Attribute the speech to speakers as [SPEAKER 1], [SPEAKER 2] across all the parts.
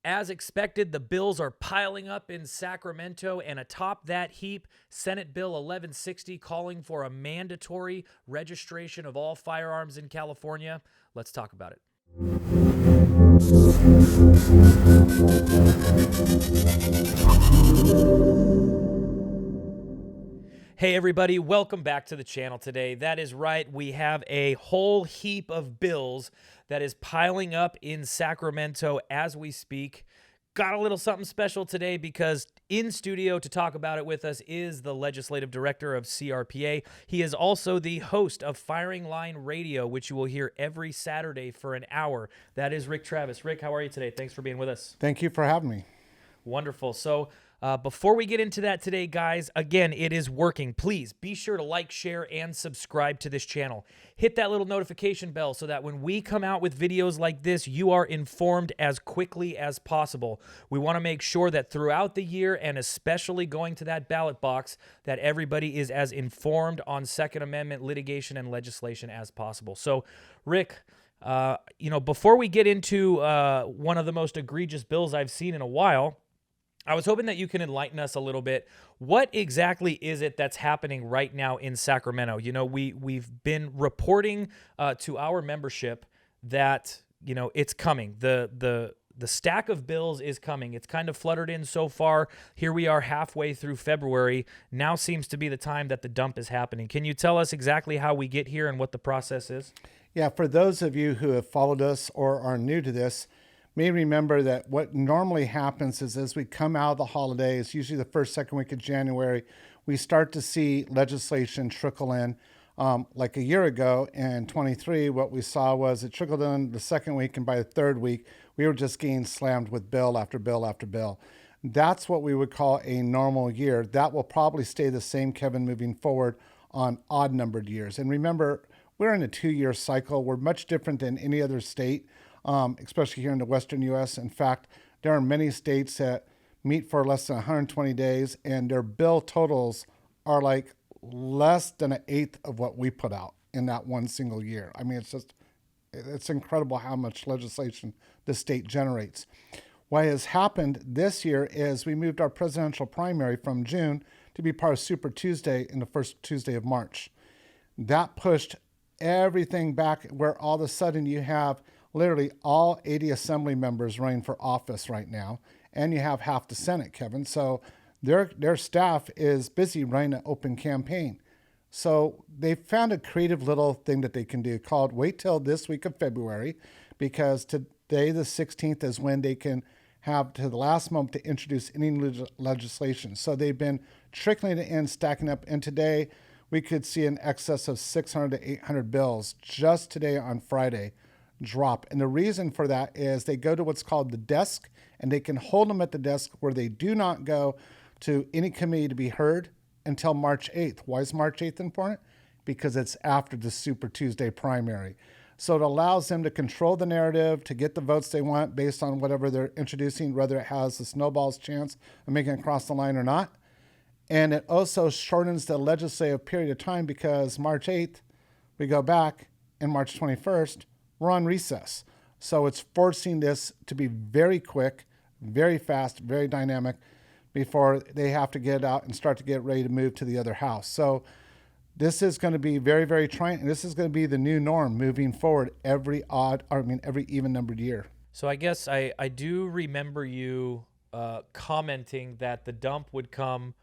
[SPEAKER 1] As expected, the bills are piling up in Sacramento, and atop that heap, Senate Bill 1160 calling for a mandatory registration of all firearms in California. Let's talk about it. Hey everybody, welcome back to the channel today. That is right, we have a whole heap of bills that is piling up in Sacramento as we speak. Got a little something special today because in studio to talk about it with us is the legislative director of CRPA. He is also the host of Firing Line Radio, which you will hear every Saturday for an hour. That is Rick Travis. Rick, how are you today? Thanks for being with us.
[SPEAKER 2] Thank you for having me.
[SPEAKER 1] Wonderful. So before we get into that today, guys, again, it is working. Please be sure to like, share, and subscribe to this channel. Hit that little notification bell so that when we come out with videos like this, you are informed as quickly as possible. We want to make sure that throughout the year, and especially going to that ballot box, that everybody is as informed on Second Amendment litigation and legislation as possible. So, Rick, before we get into one of the most egregious bills I've seen in a while, I was hoping that you can enlighten us a little bit. What exactly is it that's happening right now in Sacramento? You know, we've been reporting to our membership that, you know, it's coming. The stack of bills is coming. It's kind of fluttered in so far. Here we are halfway through February. Now seems to be the time that the dump is happening. Can you tell us exactly how we get here and what the process is?
[SPEAKER 2] Yeah, for those of you who have followed us or are new to this, may remember that what normally happens is as we come out of the holidays, usually the first, second week of January, we start to see legislation trickle in. Like a year ago in 23, what we saw was it trickled in the second week, and by the third week, we were just getting slammed with bill after bill after bill. That's what we would call a normal year. That will probably stay the same, Kevin, moving forward on odd numbered years. And remember, we're in a 2-year cycle. We're much different than any other state. Especially here in the Western U.S. In fact, there are many states that meet for less than 120 days, and their bill totals are like less than an eighth of what we put out in that one single year. I mean, it's incredible how much legislation the state generates. What has happened this year is we moved our presidential primary from June to be part of Super Tuesday in the first Tuesday of March. That pushed everything back where all of a sudden you have literally all 80 assembly members running for office right now, and you have half the Senate, Kevin. So their staff is busy running an open campaign. So they found a creative little thing that they can do called wait till this week of February, because today, the 16th, is when they can have to the last moment to introduce any legislation. So they've been trickling it in, stacking up, and today we could see an excess of 600 to 800 bills just today on Friday drop. And the reason for that is they go to what's called the desk, and they can hold them at the desk where they do not go to any committee to be heard until March 8th. Why is March 8th important? Because it's after the Super Tuesday primary. So it allows them to control the narrative, to get the votes they want based on whatever they're introducing, whether it has the snowball's chance of making it across the line or not. And it also shortens the legislative period of time, because March 8th, we go back, and March 21st, we're on recess. So it's forcing this to be very quick, very fast, very dynamic before they have to get out and start to get ready to move to the other house. So this is going to be very, very trying. And this is going to be the new norm moving forward every even numbered year.
[SPEAKER 1] So I guess I do remember you commenting that the dump would come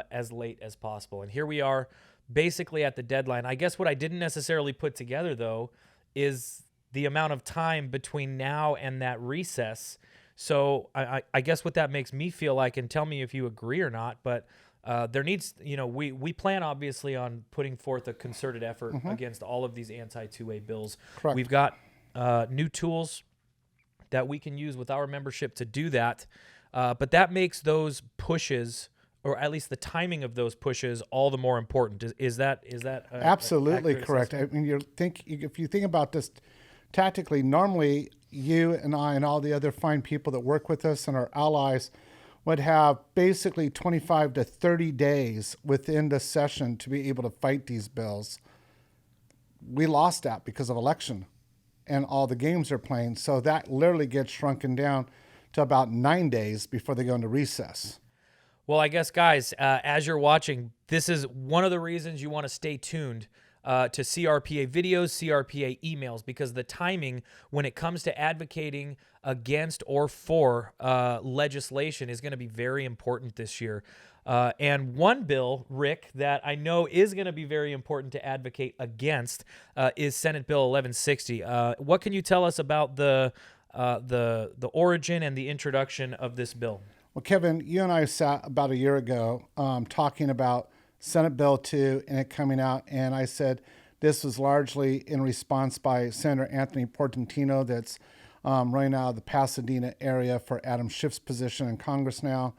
[SPEAKER 1] as late as possible. And here we are basically at the deadline. I guess what I didn't necessarily put together, though, is the amount of time between now and that recess. So I guess what that makes me feel like, and tell me if you agree or not, but there needs, we plan obviously on putting forth a concerted effort against all of these anti-2A bills.
[SPEAKER 2] Correct.
[SPEAKER 1] We've got new tools that we can use with our membership to do that. But that makes those pushes, or at least the timing of those pushes, all the more important. Is that
[SPEAKER 2] absolutely correct? I mean, if you think about this tactically, normally you and I and all the other fine people that work with us and our allies would have basically 25 to 30 days within the session to be able to fight these bills. We lost that because of election and all the games they're playing. So that literally gets shrunken down to about 9 days before they go into recess.
[SPEAKER 1] Well, I guess, guys, as you're watching, this is one of the reasons you want to stay tuned to CRPA videos, CRPA emails, because the timing when it comes to advocating against or for legislation is going to be very important this year. And one bill, Rick, that I know is going to be very important to advocate against is Senate Bill 1160. What can you tell us about the origin and the introduction of this bill?
[SPEAKER 2] Well, Kevin, you and I sat about a year ago talking about Senate Bill 2 and it coming out, and I said this was largely in response by Senator Anthony Portantino that's running out of the Pasadena area for Adam Schiff's position in Congress now.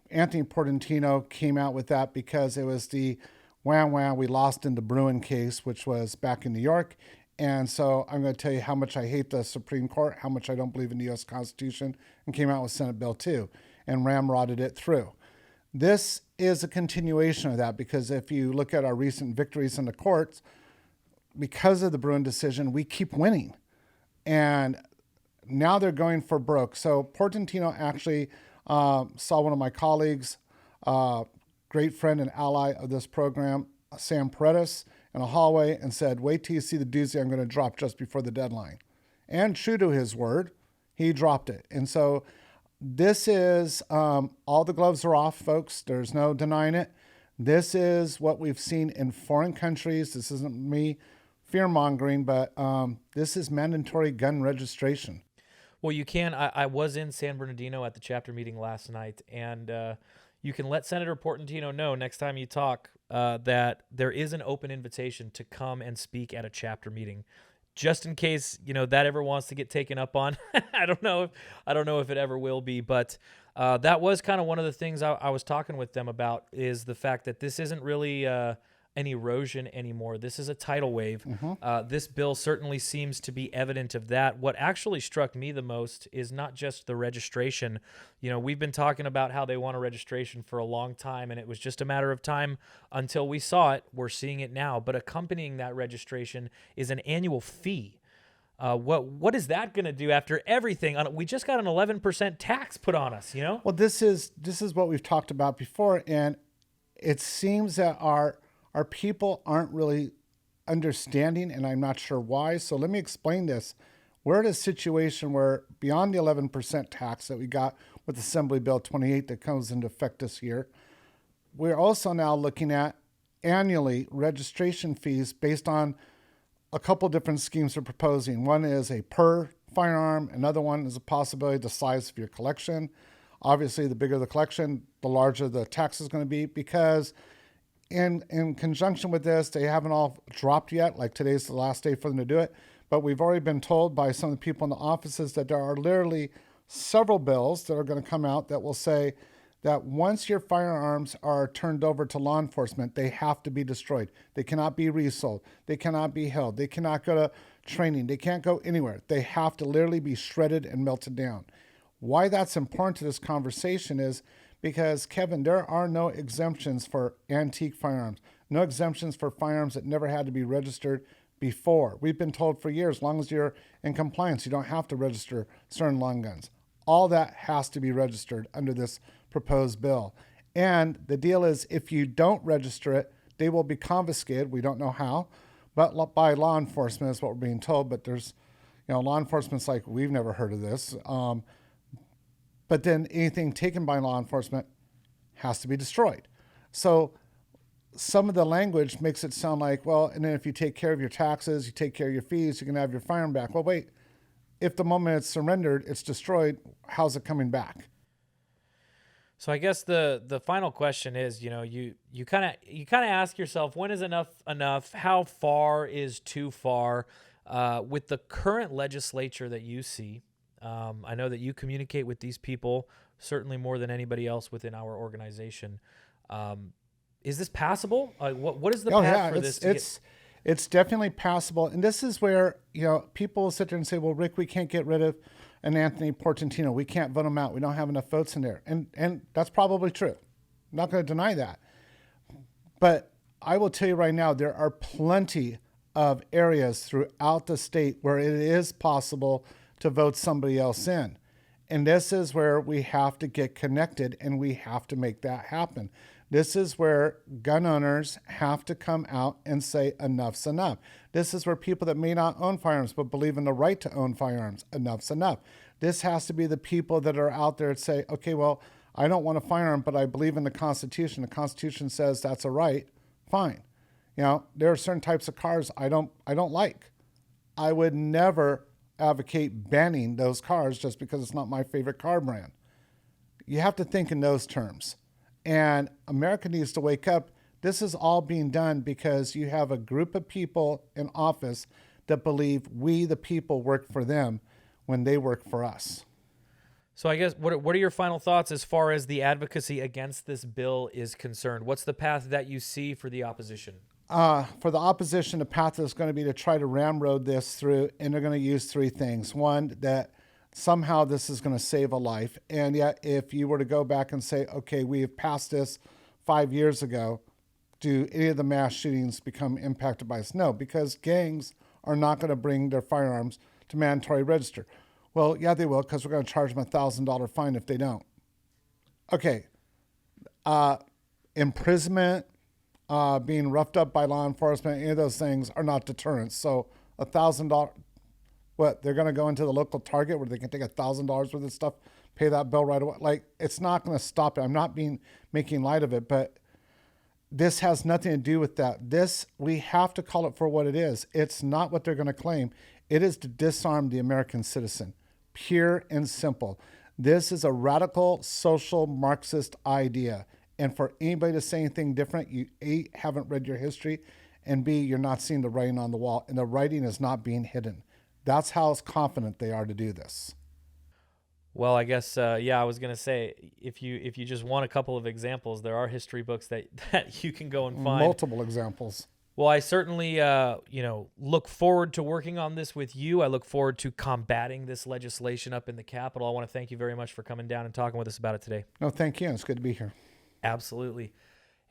[SPEAKER 2] Anthony Portantino came out with that because it was the wham we lost in the Bruin case, which was back in New York. And so I'm going to tell you how much I hate the Supreme Court, how much I don't believe in the U.S. Constitution, and came out with Senate Bill 2 and ramrodded it through. This is a continuation of that because if you look at our recent victories in the courts, because of the Bruin decision, we keep winning. And now they're going for broke. So Portantino actually saw one of my colleagues, great friend and ally of this program, Sam Paredes, in a hallway and said, wait till you see the doozy I'm going to drop just before the deadline. And true to his word, he dropped it. And so this is, all the gloves are off, folks. There's no denying it. This is what we've seen in foreign countries. This isn't me fear-mongering, but this is mandatory gun registration.
[SPEAKER 1] Well, you can. I was in San Bernardino at the chapter meeting last night, and you can let Senator Portantino know next time you talk that there is an open invitation to come and speak at a chapter meeting, just in case that ever wants to get taken up on. I don't know if it ever will be, but that was kind of one of the things I was talking with them about is the fact that this isn't really an erosion anymore. This is a tidal wave. This bill certainly seems to be evident of that. What actually struck me the most is not just the registration. We've been talking about how they want a registration for a long time, and it was just a matter of time until we saw it. We're seeing it now. But accompanying that registration is an annual fee. What is that going to do after everything? We just got an 11% tax put on us,
[SPEAKER 2] Well, this is what we've talked about before, and it seems that our people aren't really understanding, and I'm not sure why. So let me explain this. We're in a situation where beyond the 11% tax that we got with Assembly Bill 28 that comes into effect this year, we're also now looking at annually registration fees based on a couple different schemes they're proposing. One is a per firearm. Another one is a possibility of the size of your collection. Obviously, the bigger the collection, the larger the tax is going to be because in conjunction with this, they haven't all dropped yet, like today's the last day for them to do it. But we've already been told by some of the people in the offices that there are literally several bills that are going to come out that will say that once your firearms are turned over to law enforcement, they have to be destroyed. They cannot be resold. They cannot be held. They cannot go to training. They can't go anywhere. They have to literally be shredded and melted down. Why that's important to this conversation is because, Kevin, there are no exemptions for antique firearms, no exemptions for firearms that never had to be registered before. We've been told for years, as long as you're in compliance, you don't have to register certain long guns. All that has to be registered under this proposed bill. And the deal is if you don't register it, they will be confiscated. We don't know how, but by law enforcement is what we're being told. But there's, law enforcement's like, we've never heard of this. But then anything taken by law enforcement has to be destroyed. So some of the language makes it sound like, well, and then if you take care of your taxes, you take care of your fees, you can have your firearm back. Well, wait, if the moment it's surrendered, it's destroyed, how's it coming back?
[SPEAKER 1] So I guess the final question is, you kind of ask yourself, when is enough? How far is too far? With the current legislature that you see, I know that you communicate with these people certainly more than anybody else within our organization. Is this passable? What is the path for this?
[SPEAKER 2] It's definitely passable. And this is where, people sit there and say, well, Rick, we can't get rid of an Anthony Portantino. We can't vote him out. We don't have enough votes in there. And that's probably true. I'm not going to deny that. But I will tell you right now, there are plenty of areas throughout the state where it is possible to vote somebody else in. And this is where we have to get connected and we have to make that happen. This is where gun owners have to come out and say enough's enough. This is where people that may not own firearms but believe in the right to own firearms, enough's enough. This has to be the people that are out there that say, okay, well, I don't want a firearm, but I believe in the Constitution. The Constitution says that's a right. Fine. You know, there are certain types of cars I don't like. I would never advocate banning those cars just because it's not my favorite car brand. You have to think in those terms. And America needs to wake up. This is all being done because you have a group of people in office that believe we, the people, work for them when they work for us.
[SPEAKER 1] So I guess what are your final thoughts as far as the advocacy against this bill is concerned? What's the path that you see for the opposition?
[SPEAKER 2] For the opposition, the path is going to be to try to ramrod this through, and they're going to use three things. One, that somehow this is going to save a life. And yet, if you were to go back and say, okay, we have passed this 5 years ago, do any of the mass shootings become impacted by this? No, because gangs are not going to bring their firearms to mandatory register. Well, yeah, they will, because we're going to charge them $1,000 fine if they don't. Okay. Imprisonment, being roughed up by law enforcement, any of those things are not deterrents. So $1,000, what, they're going to go into the local Target where they can take $1,000 worth of stuff, pay that bill right away? Like, it's not going to stop it. I'm not making light of it, but this has nothing to do with that. This, we have to call it for what it is. It's not what they're going to claim. It is to disarm the American citizen. Pure and simple. This is a radical social Marxist idea. And for anybody to say anything different, you A, haven't read your history, and B, you're not seeing the writing on the wall, and the writing is not being hidden. That's how confident they are to do this.
[SPEAKER 1] Well, I guess, yeah, I was going to say, if you just want a couple of examples, there are history books that you can go and find.
[SPEAKER 2] Multiple examples.
[SPEAKER 1] Well, I certainly, look forward to working on this with you. I look forward to combating this legislation up in the Capitol. I want to thank you very much for coming down and talking with us about it today.
[SPEAKER 2] No, thank you. It's good to be here.
[SPEAKER 1] Absolutely.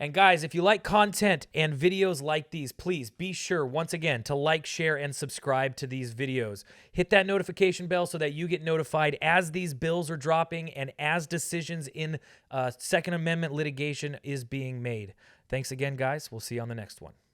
[SPEAKER 1] And guys, if you like content and videos like these, please be sure, once again, to like, share, and subscribe to these videos. Hit that notification bell so that you get notified as these bills are dropping and as decisions in Second Amendment litigation is being made. Thanks again, guys. We'll see you on the next one.